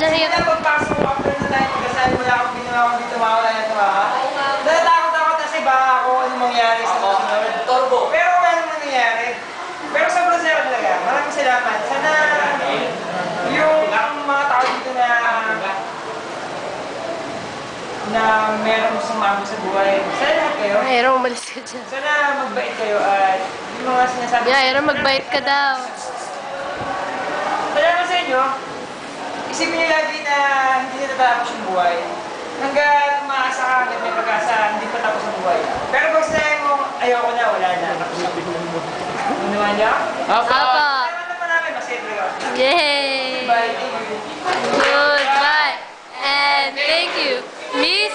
Hindi na pagpasok ko after na tayo pagkasali mo na akong ginawa ko dito, mawala na tumawa. Natatakot ako kasi baka ako ano mangyari sa susunod. Turbo. Pero wala naman nangyari. Pero sobrang saya talaga. Maraming salamat. Sana yung mga tao dito na merong sumama sa buhay. Sana lahat kayo. Aaron, umalis ka dyan. Sana magbait kayo at yung mga sinasabi. Yeah, Aaron, magbait ka daw. Salamat sa inyo. Isipin niyo lagi na hindi na tatapos yung buhay. Hanggang umaasa ka, hanggang may pag-asa, hindi pa tapos ang buhay. Pero pag sinabi mo, ayoko na, wala na. Ano naman niya? Apa. Salamat naman namin, masaya talaga. Yay! Bye, thank you. Goodbye! And thank you, Miss